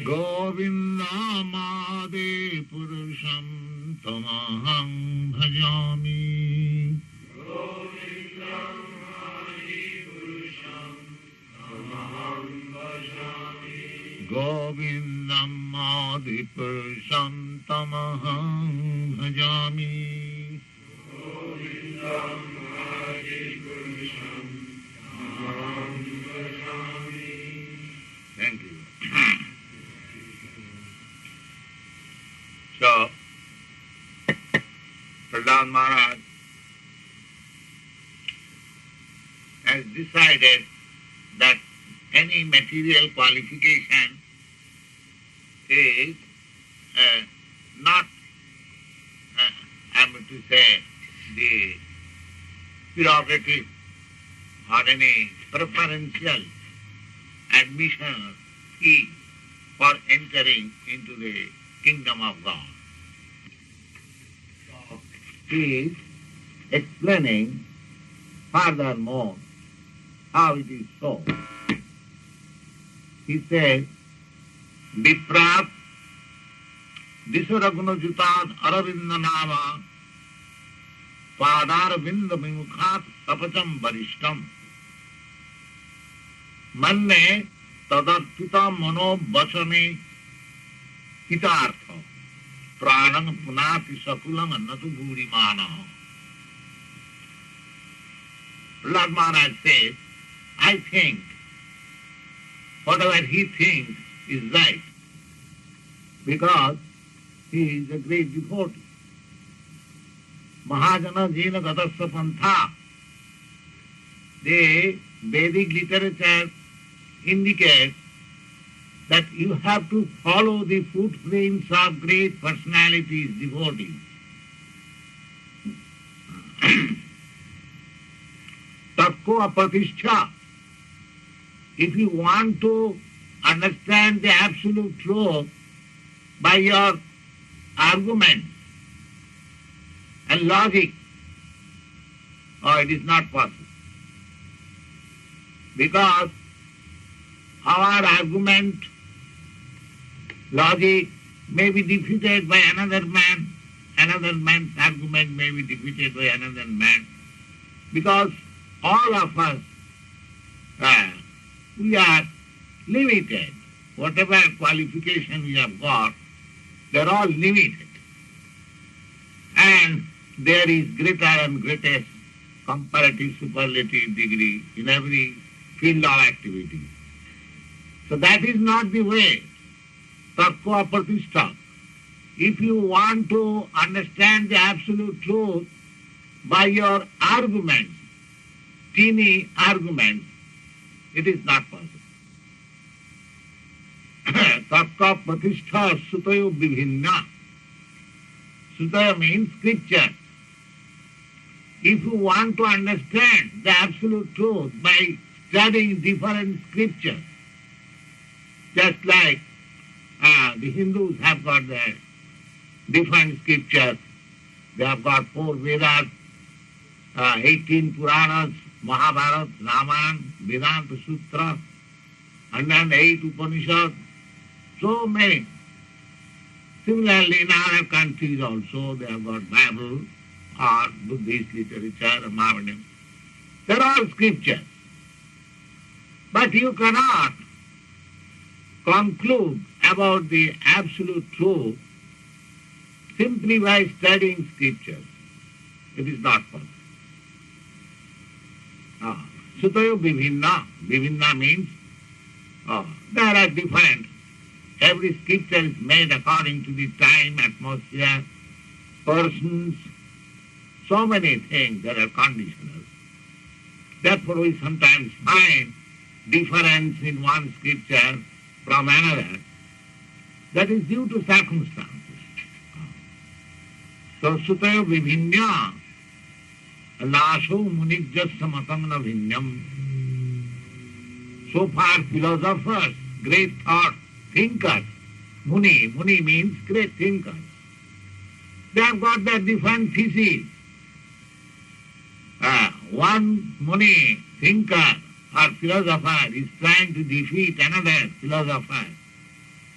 Govindamade Purusham Tamaham Bhajami. Govindamade Purusham Tamaham Bhajami. Thank you. So, Prahlad Maharaj has decided that any material qualification is not, I am to say, the prerogative or any preferential admission fee for entering into the kingdom of God. So, he is explaining furthermore how it is so. He says, Viprat Disaraguna-jutad aravindanava padaravinda vimukhat tapacham varishtam manne tadarpita mano vasane hitartha pranam punati sakulam annatu bhurimana. Prahlad Maharaj says, I think whatever he thinks is right, because he is a great devotee. Mahajana Jena Gatasya Pantha. The Vedic literature indicates that you have to follow the footprints of great personalities, devotees. Tatko apratishtha. If you want to understand the absolute truth by your argument and logic, it is not possible. Because our argument, logic may be defeated by another man's argument may be defeated by another man, because all of us, we are limited. Whatever qualification we have got, they are all limited. And there is greater and greatest comparative superlative degree in every field of activity. So that is not the way. Tattva pratishtha. If you want to understand the absolute truth by your arguments, teeny arguments, it is not possible. Tattva pratishtha sutayo vibhinna. Sutaya means scripture. If you want to understand the absolute truth by studying different scriptures, just like the Hindus have got their different scriptures, they have got 4 Vedas, 18 Puranas, Mahabharata, Ramayana, Vedanta Sutra, and then 8 Upanishads, so many. Similarly, in other countries also, they have got Bible or Buddhist literature, Mahabharata. They are all scriptures. But you cannot conclude about the absolute truth simply by studying scriptures. It is not possible. Sutayo vibhinna. Vibhinna means there are different. Every scripture is made according to the time, atmosphere, persons, so many things that are conditional. Therefore we sometimes find difference in one scripture from another. That is due to circumstances. So sutayo vibhinna nasho munikjasya matam na bhinyam. So far philosophers, great thought, thinkers, Muni means great thinkers, they have got their different theses. One Muni, thinker, or philosopher is trying to defeat another philosopher.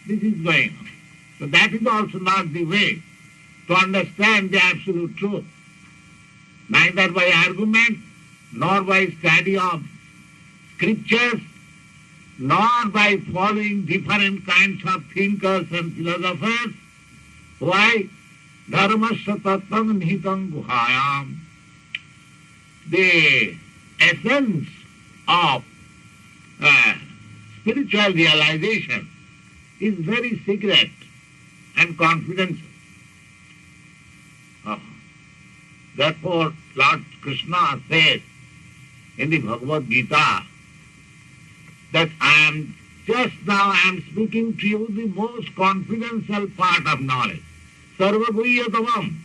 This is going on. So that is also not the way to understand the absolute truth. Neither by argument, nor by study of scriptures, nor by following different kinds of thinkers and philosophers. Why? Dharmasya tattvam nihitam guhayam. The essence of spiritual realization is very secret and confidential. Therefore, Lord Krishna says in the Bhagavad Gita that I am speaking to you the most confidential part of knowledge. Sarva guhyatavam.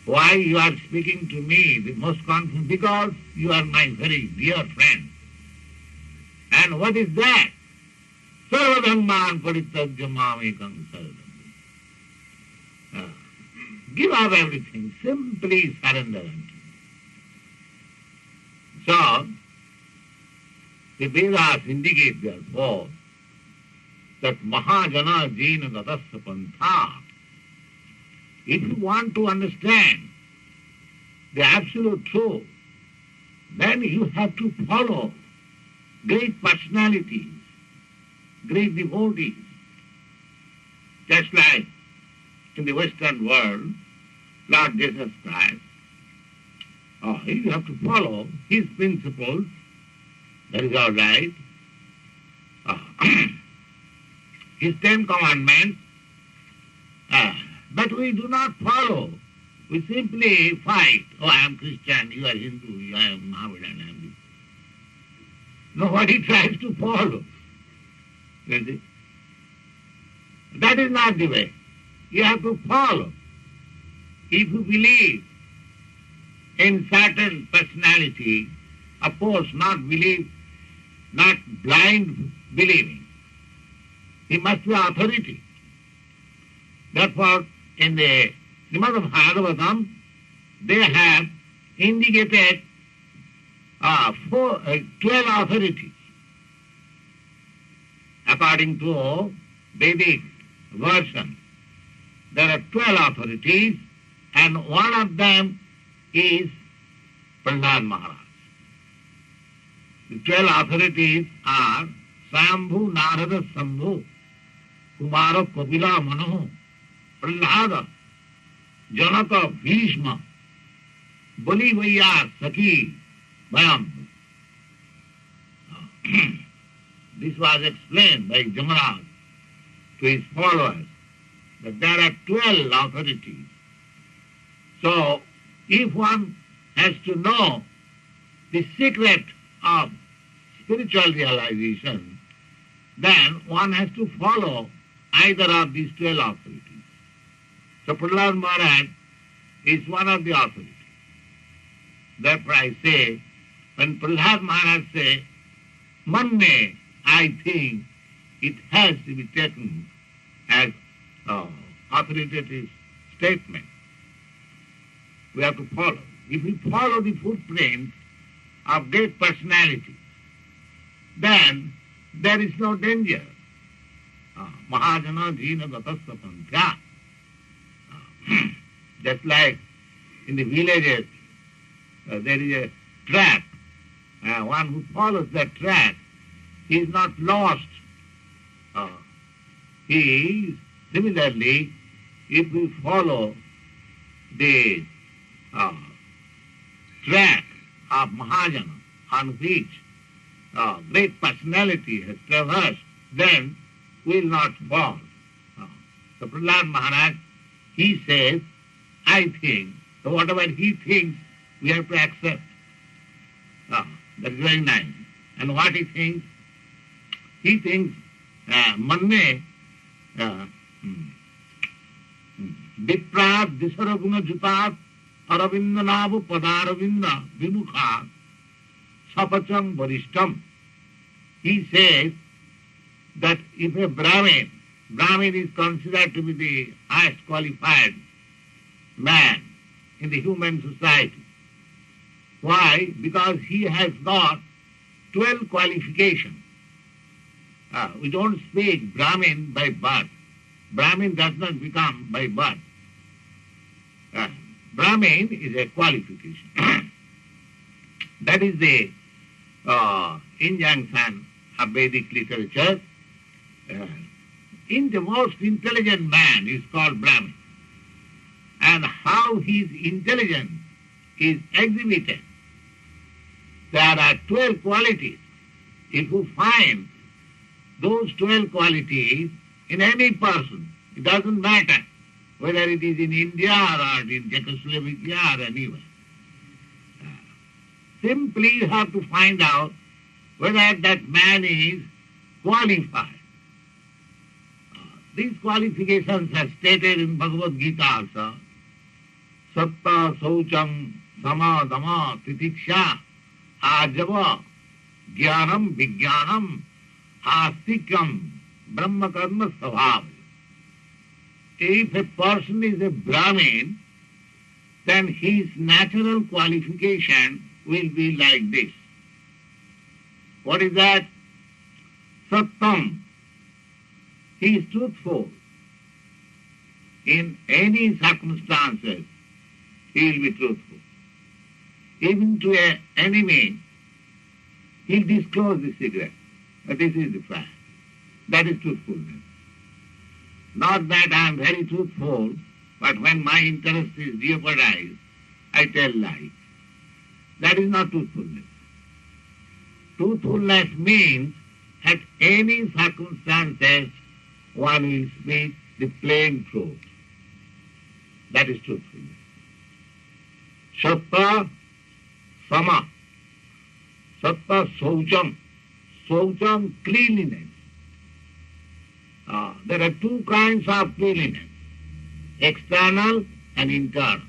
Why you are speaking to me the most confident? Because you are my very dear friend. And what is that? Sarva dhamman parityajya mamekam saradam. Give up everything, simply surrender unto me. So, the Vedas indicate therefore that Mahajana Jena Gatasya Pantha. If you want to understand the absolute truth, then you have to follow great personalities, great devotees. Just like in the Western world, Lord Jesus Christ, you have to follow his principles. That is all right. His 10 Commandments, but we do not follow. We simply fight. Oh, I am Christian, you are Hindu, I am Mohammedan, I am this. Nobody tries to follow. You see? That is not the way. You have to follow. If you believe in certain personality, of course not blind believing. He must be authority. Therefore, in the Srimad Bhagavatam, they have indicated 12 authorities. According to Vedic version, there are 12 authorities, and one of them is Prahlad Maharaj. The 12 authorities are Swayambhu, Narada, Sambhu, Kumara, Kapila, Manu, Prahlada, Janaka, Bhishma, Bali, Vaya, Saki, Vayam. This was explained by Jamaraj to his followers, that there are 12 authorities. So, if one has to know the secret of spiritual realization, then one has to follow either of these 12 authorities. So Prahlad Maharaj is one of the authorities. Therefore I say, when Prahlad Maharaj says, Manne, I think it has to be taken as authoritative statement. We have to follow. If we follow the footprints of great personalities, then there is no danger. Mahajana Jina Gatasya Pantha. Just like in the villages, there is a track. One who follows that track, he is not lost. Similarly, if we follow the track of Mahajana on which great personality has traversed, then we will not fall. So Prahlad Maharaj, he says, I think, so whatever he thinks, we have to accept. That is very nice. And what he thinks? He thinks, Manne, Viprat Disaraguna Jutat Aravinda Navu Padaravinda Vimukha Sapacham Varishtam. He says that if a Brahmin is considered to be the highest qualified man in the human society. Why? Because he has got 12 qualifications. We don't speak Brahmin by birth. Brahmin does not become by birth. Brahmin is a qualification. That is the injunction of Vedic literature. In the most intelligent man is called Brahmin. And how his intelligence is exhibited. There are 12 qualities. If you find those 12 qualities in any person, it doesn't matter whether it is in India or in Czechoslovakia or anywhere. Simply you have to find out whether that man is qualified. These qualifications are stated in Bhagavad Gita also. Satta, Saucham, Sama, Dama, Titiksha, Ajava, Jnanam, Vijnanam, Astikam, Brahma Karma Svabhav. If a person is a Brahmin, then his natural qualification will be like this. What is that? Sattam. He is truthful. In any circumstances, he will be truthful. Even to an enemy, he will disclose the secret. But this is the fact. That is truthfulness. Not that I am very truthful, but when my interest is jeopardized, I tell lies. That is not truthfulness. Truthfulness means at any circumstances one will speak the plain truth. That is truthfulness. Satta, Sama. Satta, Saucham. Saucham, cleanliness. There are two kinds of cleanliness, external and internal.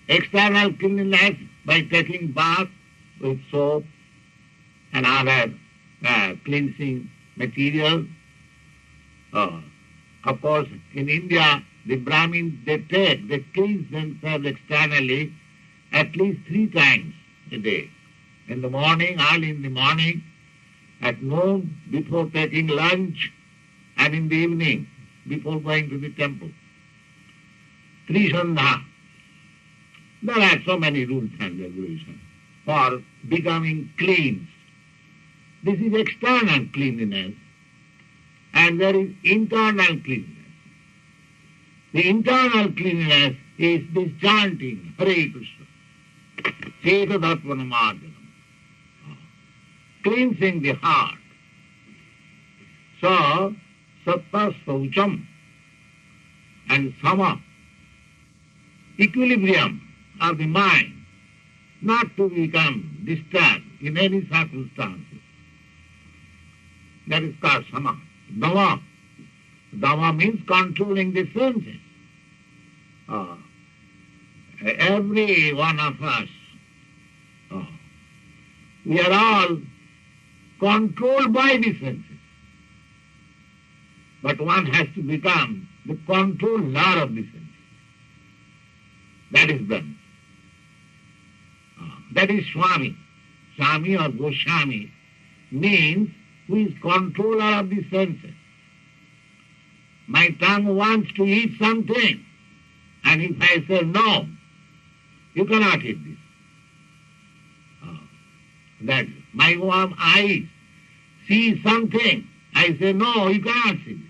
External cleanliness by taking bath with soap and other cleansing material. Of course, in India, the Brahmins, they cleanse themselves externally at least 3 times a day. In the morning, early in the morning, at noon, before taking lunch, and in the evening, before going to the temple. Trisandha. There are so many rules and regulations for becoming clean. This is external cleanliness, and there is internal cleanliness. The internal cleanliness is this chanting, Hare Krishna, Chetadattvanamārjanam, cleansing the heart. So, Satta, Saucham, and Sama, equilibrium of the mind, not to become disturbed in any circumstances. That is called Sama. Dama. Dama means controlling the senses. Every one of us, we are all controlled by the senses. But one has to become the controller of the senses. That is Brahma. That is Swami. Swami or Goswami means who is controller of the senses. My tongue wants to eat something, and if I say no, you cannot eat this. That my eyes see something, I say no, you cannot see this.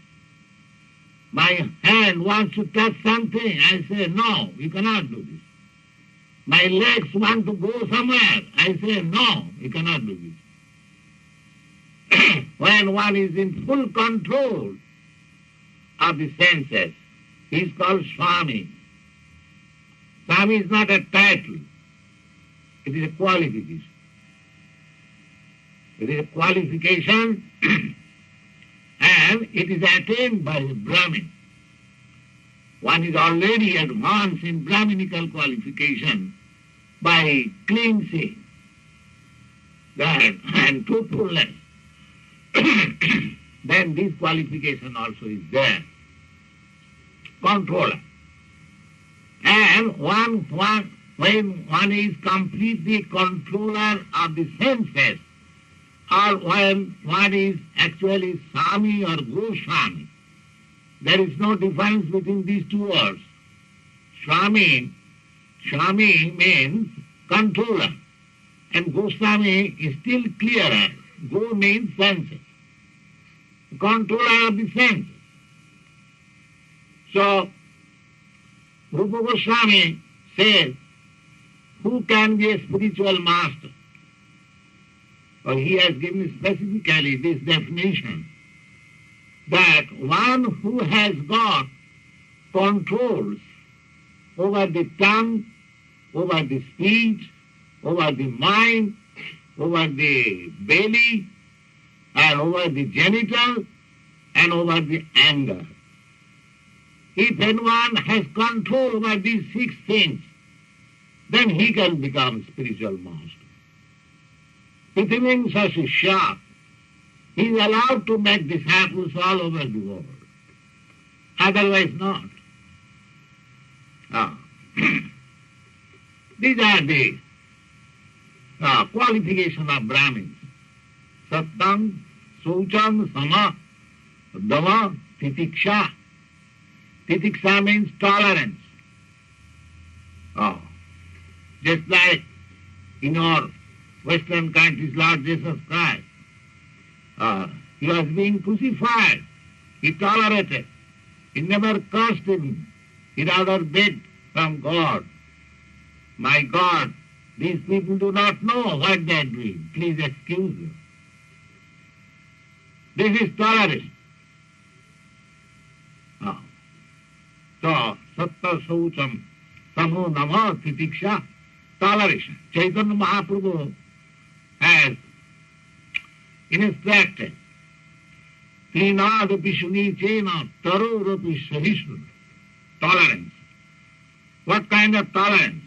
My hand wants to touch something, I say no, you cannot do this. My legs want to go somewhere, I say no, you cannot do this. When one is in full control of the senses, he is called Swami. Swami is not a title, it is a qualification. It is a qualification and it is attained by the Brahmin. One is already advanced in Brahminical qualification by cleansing that and truthfulness. Then this qualification also is there. Controller. And one when one is completely controller of the senses, or when one is actually Swami or Goswami. There is no difference between these two words. Swami means controller, and Goswami is still clearer. Go means senses, controller of the senses. So, Rupa Goswami says, who can be a spiritual master? Well, he has given specifically this definition, that one who has got controls over the tongue, over the speech, over the mind, over the belly, and over the genital, and over the anger. If anyone has control over these 6 things, then he can become spiritual master. Prithiving Sasishya, he is allowed to make disciples all over the world. Otherwise not. These are the qualification of Brahmins. Sattam, Saucham, Sama, Dama, Titiksha. Titiksha means tolerance. Just like in our Western countries, Lord Jesus Christ, he was being crucified. He tolerated. He never cursed him. He rather begged from God, my God, these people do not know what they are doing. Please excuse them. This is toleration. So, Satta Saucham, Samo Nama Titiksha, toleration. Chaitanya Mahaprabhu has instructed, Trinadapi Shunichena Tarorapi Sahisnu, tolerance. What kind of tolerance?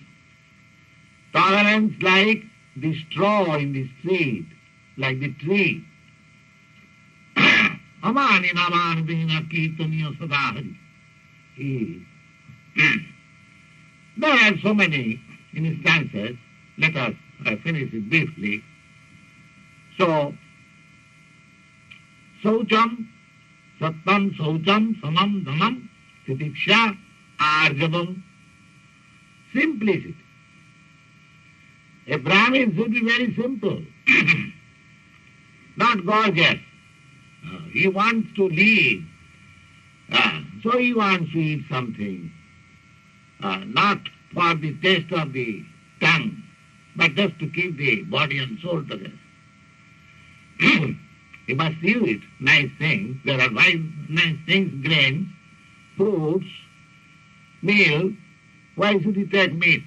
Tolerance like the straw in the street, like the tree. Amani naman vina kirtaniya sadahari. There are so many instances. Let us finish it briefly. So, Saucham, Sattam, Saucham, Samam, Dhamam, Titiksha, Arjavam, simplicity. A Brahmin should be very simple, not gorgeous. He wants to live, so he wants to eat something, not for the taste of the tongue, but just to keep the body and soul together. He must eat nice things. There are nice things, grains, fruits, meal. Why should he take meat?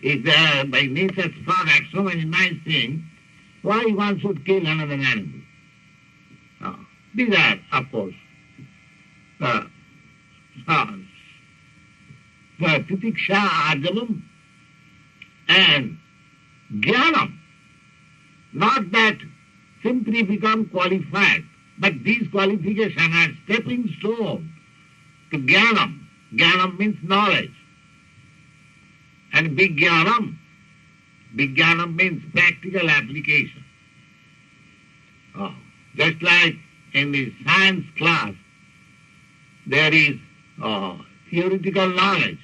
If there are by nature's product so many nice things, why one should kill another animal? These are, of course, Titiksha, Arjavam, and Jnanam. Not that simply become qualified, but these qualifications are stepping stone to Jnanam. Jnanam means knowledge. And Vijnanam means practical application. Just like in the science class, there is theoretical knowledge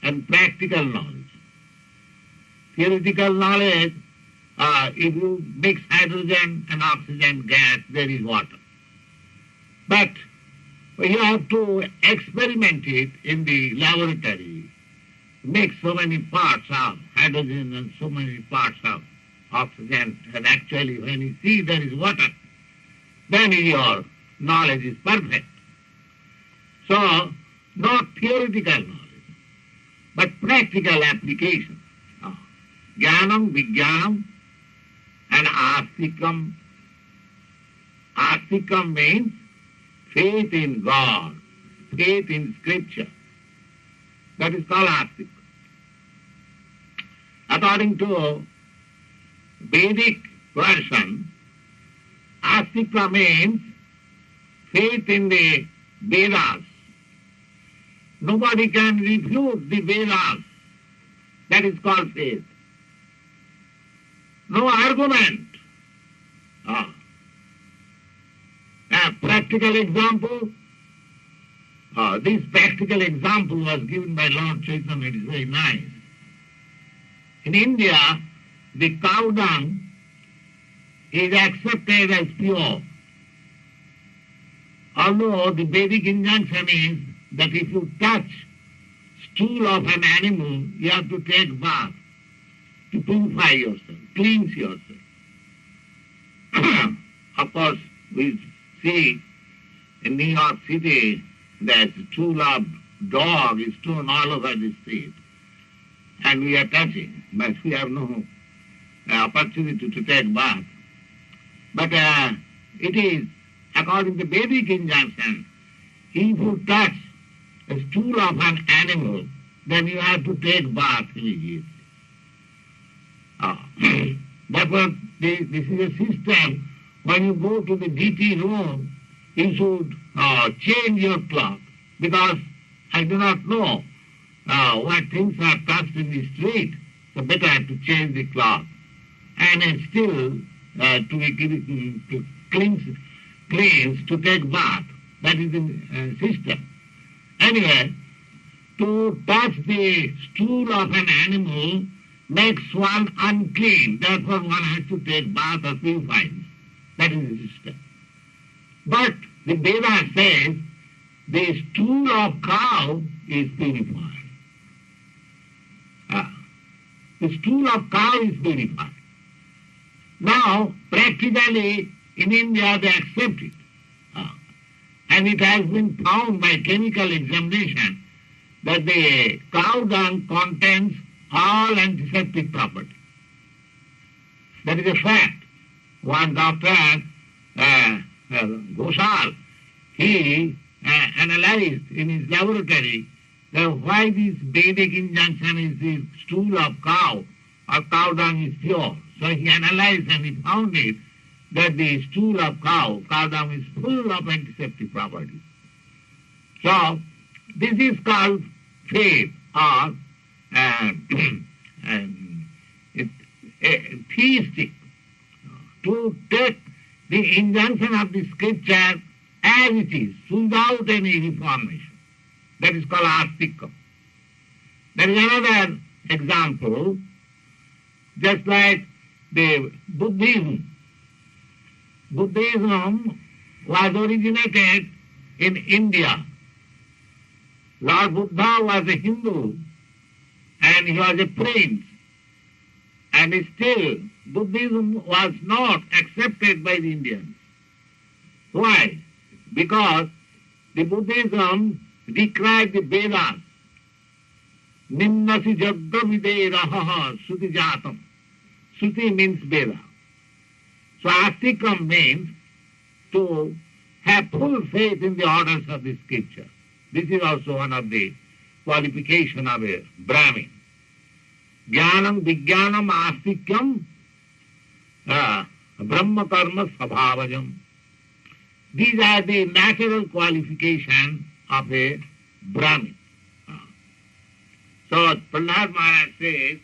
and practical knowledge. Theoretical knowledge, if you mix hydrogen and oxygen gas, there is water. But you have to experiment it in the laboratory. Mix so many parts of hydrogen and so many parts of oxygen, and actually when you see there is water, then your knowledge is perfect. So, not theoretical knowledge, but practical application. Jnanam, Vijnanam, and Astikam. Astikam means faith in God, faith in Scripture. That is called Astika. According to Vedic version, Astika means faith in the Vedas, Nobody can refute the Vedas. That is called faith. No argument. Ah. A practical example. This practical example was given by Lord Chaitanya. It is very nice. In India, the cow dung is accepted as pure. Although the Vedic injunction is that if you touch stool of an animal, you have to take bath to purify yourself, cleanse yourself. Of course, we see in New York City that stool of dog is strewn all over the street. And we are touching, but we have no opportunity to take bath. But it is, according to Vedic injunction, if you touch a stool of an animal, then you have to take bath immediately. Therefore, this is a system. When you go to the DT room, you should change your cloth, because I do not know what things are touched in the street, so better to change the cloth. And still to cleanse, to take bath. That is the system. Anyway, to touch the stool of an animal makes one unclean. Therefore, one has to take bath or purify. That is the system. But the Veda says the stool of cow is purified. The stool of cow is purified. Now, practically, in India, they accept it. And it has been found by chemical examination that the cow dung contains all antiseptic properties. That is a fact. One doctor, Ghoshal, he analyzed in his laboratory that why this Vedic injunction is the stool of cow or cow dung is pure. So he analyzed and he found it that the stool of cow dung is full of antiseptic properties. So this is called faith or theistic. To take the injunction of the scripture as it is, without any reformation. That is called astikam. There is another example, just like the Buddhism. Buddhism was originated in India. Lord Buddha was a Hindu and he was a prince. And still, Buddhism was not accepted by the Indians. Why? Because the Buddhism decried the Vedas. Nimnasi jagga videraha suti jatam. Suti means Veda. So astikam means to have full faith in the orders of the scripture. This is also one of the qualifications of a Brahmin. Jnanam, Vijnanam, Astikyam, Brahma Karma Sabhavajam. These are the natural qualifications of a Brahmin. So Prahlad Maharaj says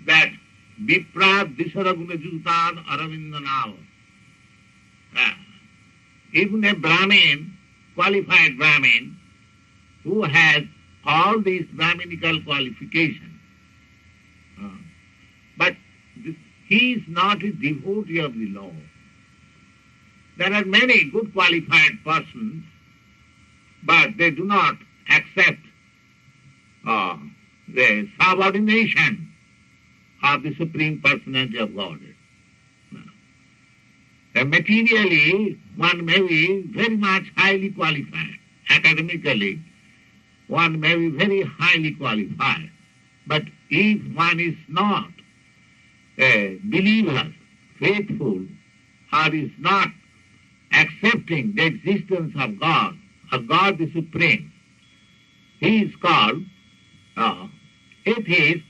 that Vipra Disaraguna Jutan Aravindanav. Even a Brahmin, qualified Brahmin, who has all these Brahminical qualifications, but he is not a devotee of the law. There are many good qualified persons, but they do not accept the subordination of the Supreme Personality of Godhead. Materially, one may be very much highly qualified. Academically, one may be very highly qualified. But if one is not a believer, faithful, or is not accepting the existence of God, or God the Supreme, he is called atheist.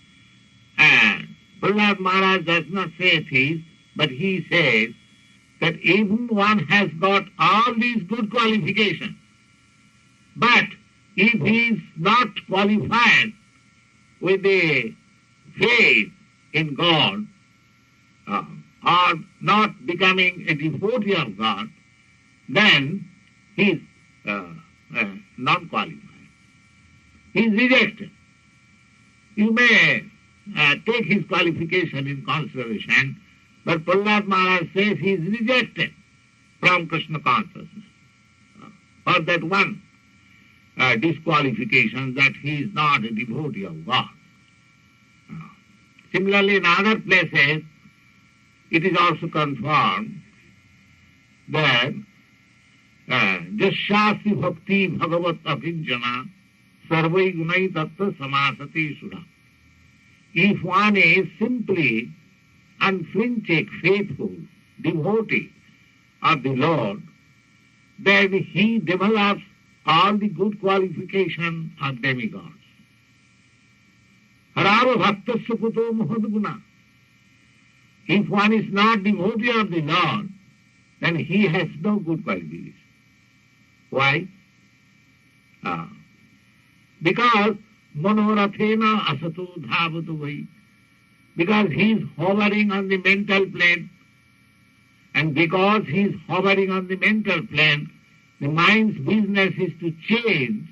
And Prahlad Maharaj does not say atheist, but he says that even one has got all these good qualifications, but if he is not qualified with the faith in God, or not becoming a devotee of God, then he is not qualified. He is rejected. You may take his qualification in consideration, but Prahlad Maharaj says he is rejected from Krishna consciousness. For that one disqualification that he is not a devotee of God. Similarly, in other places, it is also confirmed that Jasyasi bhakti bhagavat akinjana sarvai gunai tattva samasati sudha. If one is simply unflinching, faithful, devotee of the Lord, then he develops all the good qualifications of demigods. Hararo bhaktasya puto mohadguna. If one is not devotee of the Lord, then he has no good qualification. Why? Because manorathena asato dhavatu vai. Because he is hovering on the mental plane, and because he is hovering on the mental plane, the mind's business is to change,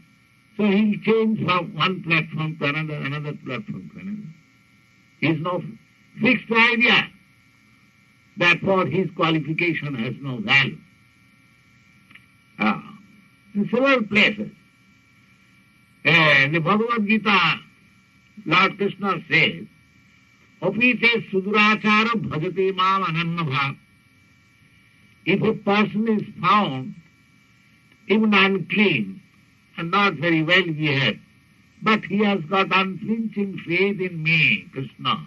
so he will change from one platform to another platform to another. He has no fixed idea. Therefore, his qualification has no value. In several places, in the Bhagavad Gita, Lord Krishna says, Apite sudurachara bhajate mam anannabha. If a person is found even unclean and not very well behaved, but he has got unflinching faith in me, Krishna,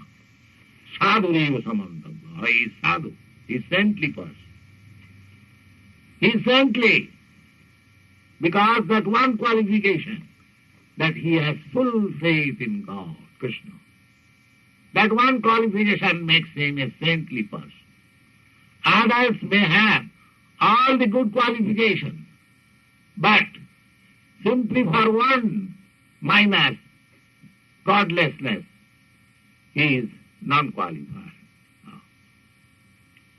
sadhureva samantavya. He is sadhu, he is saintly person. He is saintly because that one qualification, that he has full faith in God, Krishna. That one qualification makes him a saintly person. Others may have all the good qualifications, but simply for one minus, godlessness, he is non-qualified.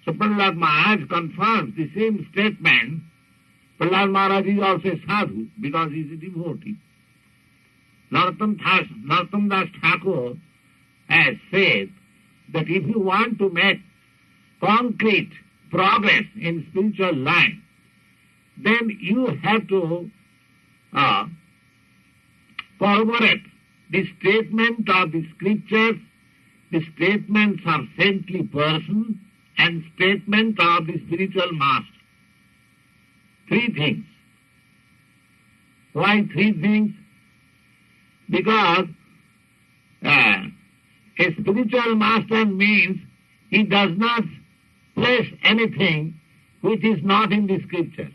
So Prahlad Maharaj confirms the same statement. Prahlad Maharaj is also a sadhu because he is a devotee. Narottam Das Thakur has said that if you want to make concrete progress in spiritual life, then you have to corroborate the statement of the scriptures, the statements of saintly persons, and statement of the spiritual master. Three things. Why three things? Because a spiritual master means he does not place anything which is not in the scriptures.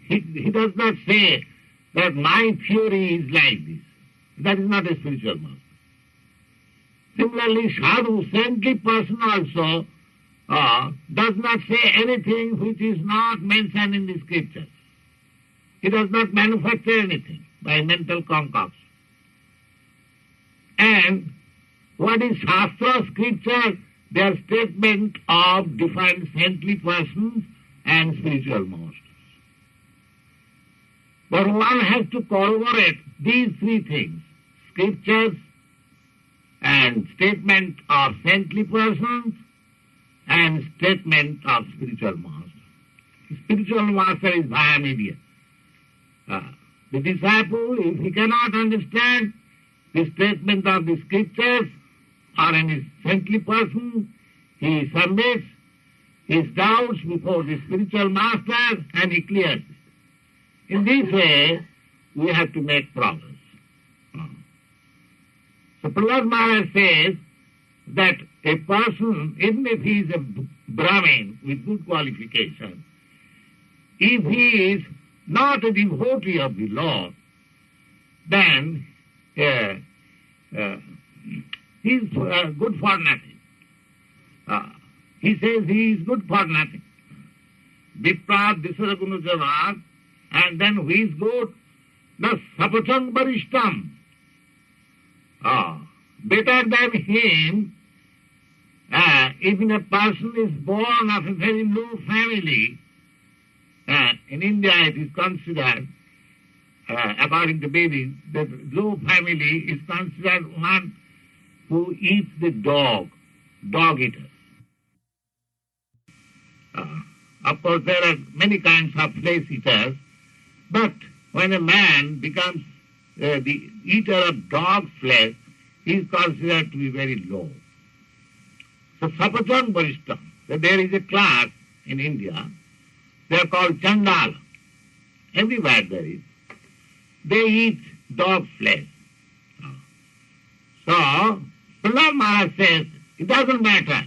He does not say that my theory is like this. That is not a spiritual master. Similarly, sadhu, saintly person also, does not say anything which is not mentioned in the scriptures. He does not manufacture anything by mental concoction. And what is Shastra, scripture? They are statement of defined saintly persons and spiritual masters. But one has to corroborate these three things: scriptures and statement of saintly persons and statement of spiritual master. The spiritual master is via media. The disciple, if he cannot understand the statement of the scriptures or any saintly person, he submits his doubts before the spiritual master and he clears it. In this way, we have to make progress. So Prahlad Maharaj says that a person, even if he is a Brahmin with good qualification, if he is not a devotee of the Lord, then he is good for nothing. he says he is good for nothing. Viprat Disaragunujavat, and then who is good? The Sapachang Barishtam. Better than him, even a person is born of a very low family, in India it is considered, according to babies, that low family is considered one who eats the dog eaters. Of course, there are many kinds of flesh eaters, but when a man becomes the eater of dog flesh, he is considered to be very low. So Sapachan Barishtam, so there is a class in India, they are called Chandala. Everywhere there is. They eat dog flesh. So, Prahlad Maharaj says, it doesn't matter.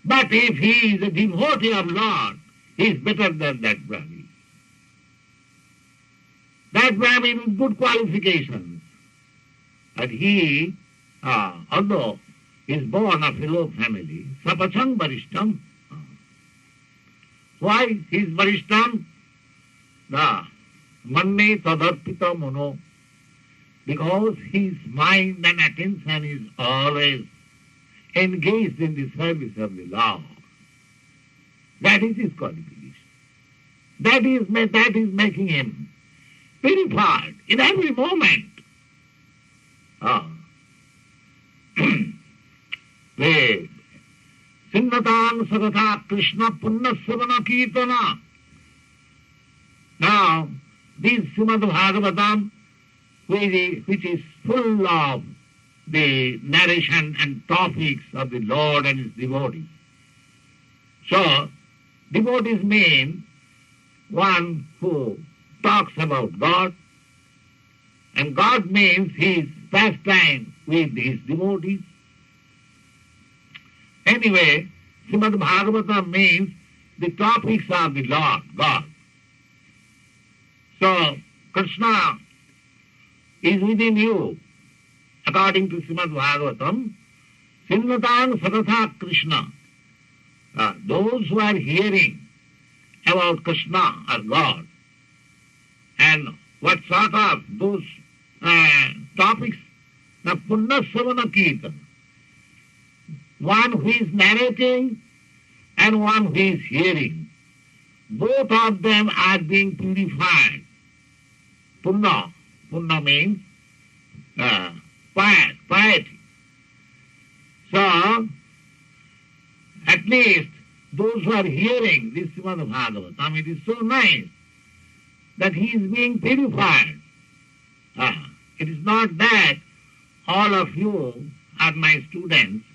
But if he is a devotee of Lord, he is better than that Brahmin. That Brahmin with good qualifications. But he, although he is born of a low family, Sapachang Barishtam. Why he is Barishtam? Manne tadarpita mono. Because his mind and attention is always engaged in the service of the Lord. That is his qualification. That is making him purified in every moment. Sinnatan Sagatha Krishna Punna Savana Kirtana. Now, this Srimad Bhagavatam, which is full of the narration and topics of the Lord and His devotees. So, devotees mean one who talks about God, and God means his pastime with his devotees. Anyway, Srimad Bhagavatam means the topics of the Lord, God. So, Krishna is within you, according to Srimad Bhagavatam. Sinnatan Sadatha Krishna. Those who are hearing about Krishna or God, and what sort of those topics, the Punna Savana Kirtana. One who is narrating and one who is hearing. Both of them are being purified. Punna. Punna means piety. So, at least those who are hearing this Srimad Bhagavatam, it is so nice that he is being purified. It is not that all of you are my students,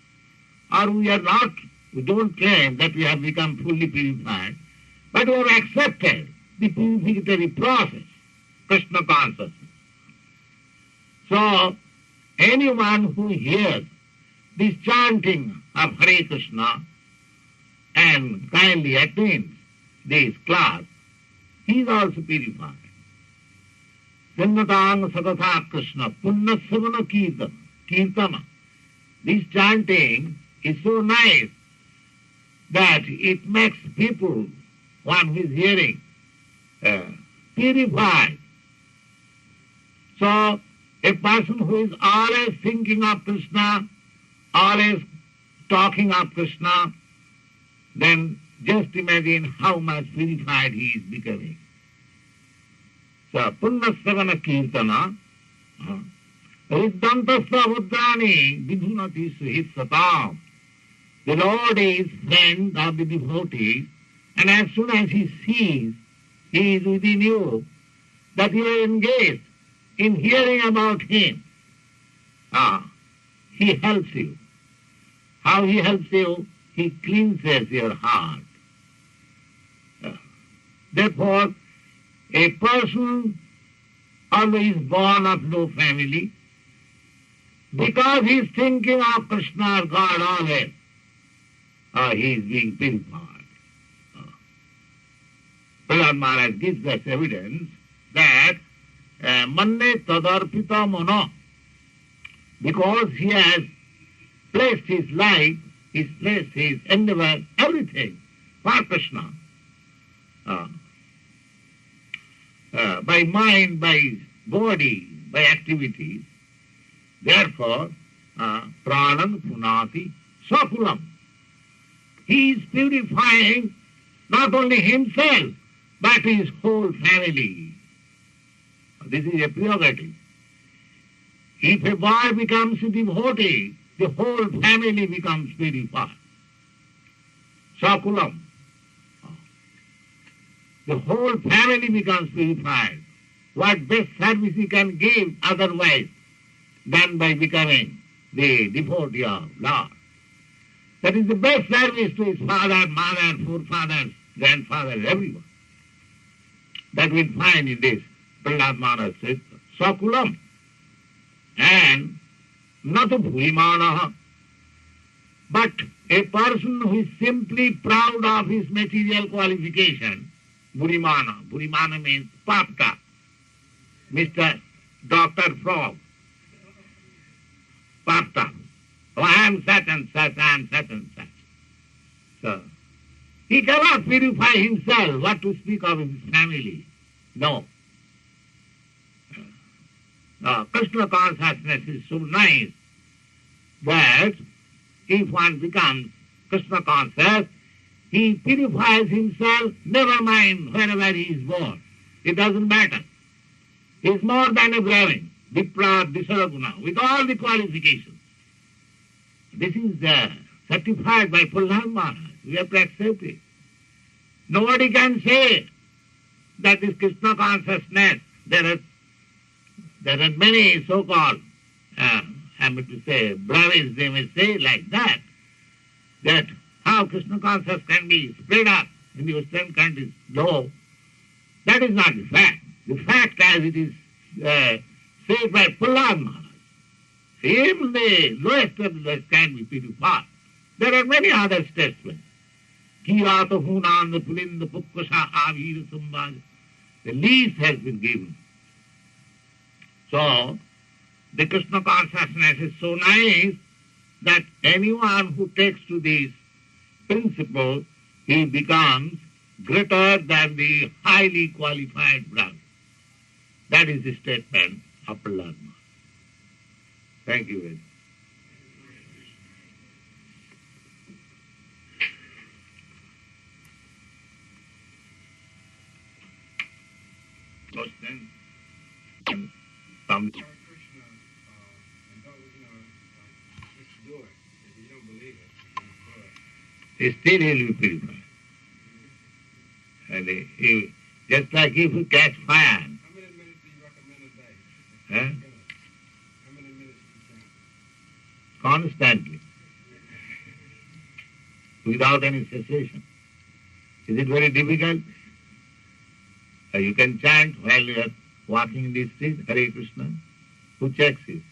or we don't claim that we have become fully purified, but we have accepted the purificatory process, Krishna consciousness. So, anyone who hears this chanting of Hare Krishna and kindly attends this class, he is also purified. Sinnatang Sadatha Krishna, Punna Savana Kirtana. This chanting is so nice that it makes people, one who is hearing, purified. So, a person who is always thinking of Krishna, always talking of Krishna, then just imagine how much purified he is becoming. So, Punna Savana Kirtana, Riddhantasya Buddhani Vidhunati Suhit Satam. The Lord is friend of the devotee, and as soon as he sees he is within you, that you are engaged in hearing about him, he helps you. How he helps you? He cleanses your heart. Therefore, a person always born of low family, because he is thinking of Krishna or God always, he is being purified. Prahlad Maharaj gives us evidence that manne tadarpita mono, because he has placed his life his place, his endeavor, everything for Krishna. By mind, by body, by activities. Therefore, pranam punati sakulam. He is purifying not only himself, but his whole family. This is a prerogative. If a boy becomes a devotee, the whole family becomes purified. Sakulam. The whole family becomes purified. What best service he can give otherwise than by becoming the devotee of Lord. That is the best service to his father, mother, forefathers, grandfathers, everyone. That we find in this Prahlad Maharaj says, Sakulam. And not a Bhurimanaha, but a person who is simply proud of his material qualification. Bhurimana. Bhurimana means Papta. Mr. Dr. Frog. Papta. Oh, I am such and such, I am such and such. So, he cannot purify himself, what to speak of his family. No. Krishna consciousness is so nice that if one becomes Krishna conscious, he purifies himself, never mind wherever he is born. It doesn't matter. He is more than a Brahmin, Vipra, Disaraguna, with all the qualifications. This is certified by Prahlad Maharaj. We have to accept it. Nobody can say that this Krishna consciousness, there are many so-called, I mean to say, Brahmins, they may say like that how Krishna consciousness can be spread up in the Western countries. No, that is not the fact. The fact as it is said by Prahlad Maharaj, even the lowest of the lowest can be purified. There are many other statesmen. Kirata Hunanda Pulinda Pukkusha Avira Sambhaja. The least has been given. So, the Krishna consciousness is so nice that anyone who takes to this principle, he becomes greater than the highly qualified Brahman. That is the statement of Prahlad Maharaj. Thank you very much. Question? Some Krishna, and don't, just do it. If you don't believe it, still he will be purified. And he, just like if you catch fire. how many minutes do you recommend a day? Huh? How many minutes do you count? Constantly, without any cessation. Is it very difficult? You can chant while you are walking in the street, Hare Krishna. Who checks it?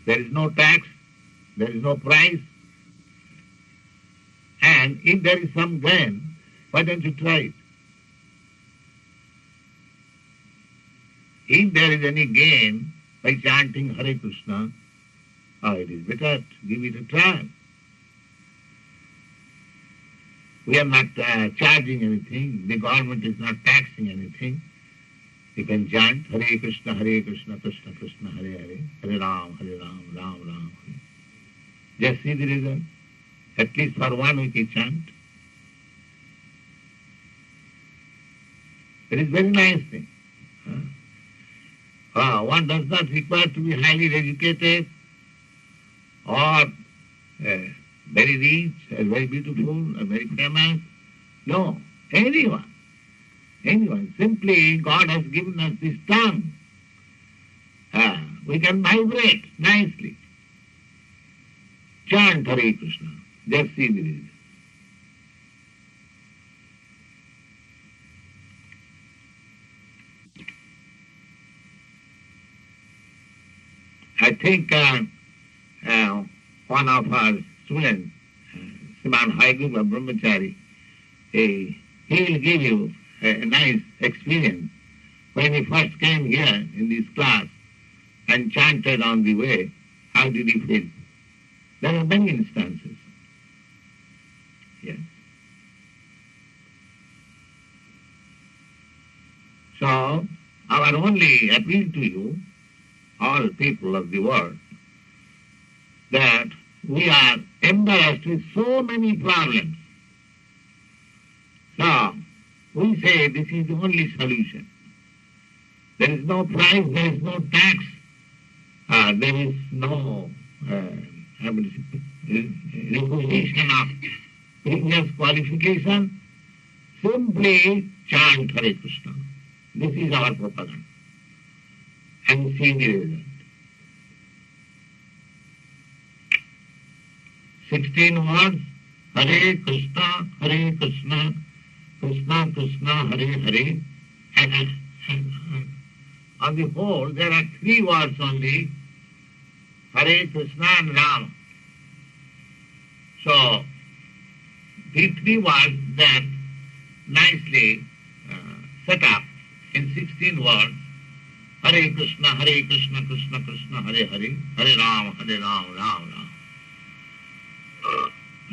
There is no tax, there is no price, and if there is some gain, why don't you try it? If there is any gain by chanting Hare Krishna, it is better to give it a try. We are not charging anything, the government is not taxing anything. You can chant Hare Krishna, Krishna Krishna, Hare Hare, Hare Ram, Ram Ram, Hare. Just see the result. At least for 1 week you chant. It is very nice thing. One does not require to be highly educated or very rich or very beautiful or very famous. No, anyone. Simply God has given us this tongue. We can vibrate nicely. Chant Hare Krishna. Just see the result. I think one of our students, Sriman Haiguba Brahmachari, He will give you a nice experience. When he first came here in this class and chanted on the way, how did he feel? There are many instances. Yes. So, our only appeal to you, all people of the world, that we are embarrassed with so many problems. So, we say this is the only solution. There is no price, there is no tax, there is no requisition of previous qualification. Simply chant Hare Krishna. This is our propaganda. And see the result. 16 words, Hare Krishna, Krishna Krishna, Hare Hare. And on the whole, there are 3 words only, Hare Krishna and Rama. So, the 3 words that nicely set up in 16 words, Hare Krishna, Krishna Krishna, Hare Hare, Hare Rama, Rama, Rama.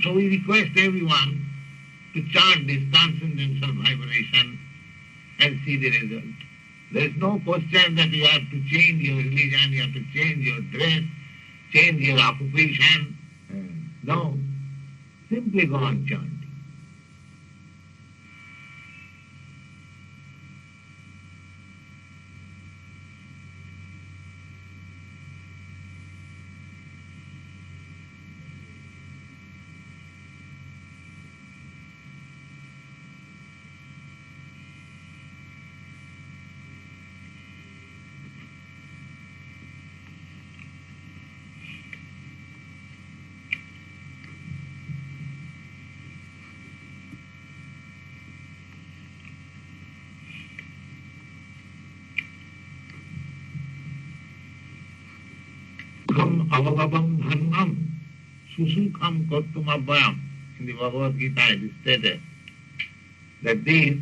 So we request everyone to chant this transcendental vibration and see the result. There is no question that you have to change your religion, you have to change your dress, change your occupation. No. Simply go on chanting. Avagavam dharmam susukham kartum abhayam. In the Bhagavad Gita it is stated that this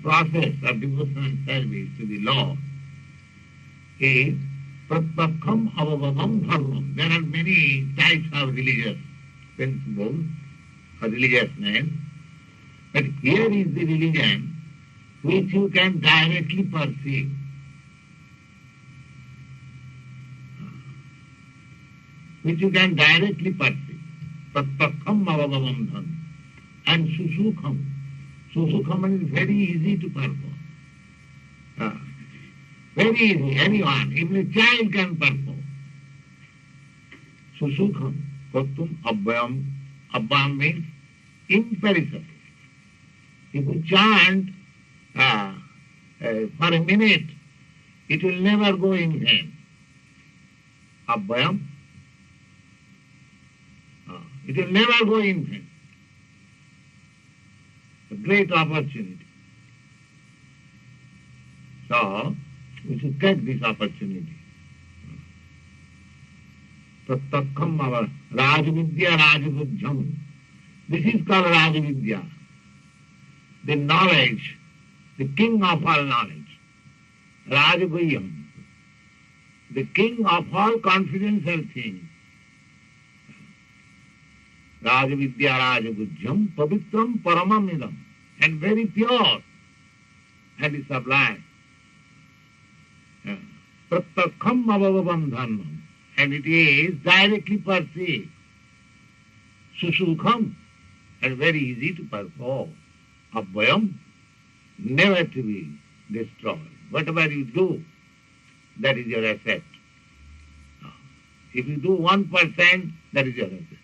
process of devotional service to the Lord is pratyakham avagavam dharmam. There are many types of religious principles or religiousness, but here is the religion which you can directly perceive. Which you can directly perceive. Pratyakham avagavam dharmam. And susukham. Susukham is very easy to perform. Very easy. Anyone, even a child can perform. Susukham. Kartum abhayam. Abhayam means imperishable. If you chant for a minute, it will never go in vain. Abhayam. It will never go in vain. A great opportunity. So, we should take this opportunity. Pratyakham ava Rajavidya Rajabudhyam. This is called Rajavidya. The knowledge, the king of all knowledge. Rajaguhyam. The king of all confidential things. Rajavidya Rajagujyam Pavitram Paramamidam, and very pure and sublime. Pratyakham avagavam dharmam, and it is directly perceived. Susukham, and very easy to perform. Abhayam, never to be destroyed. Whatever you do, that is your asset. If you do 1%, that is your asset.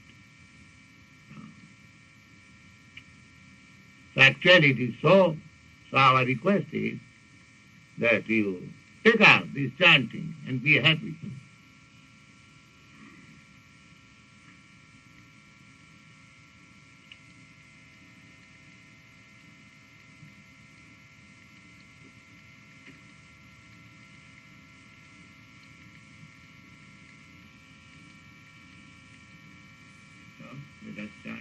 So actually it is so. So our request is that you take out this chanting and be happy. So let us chant.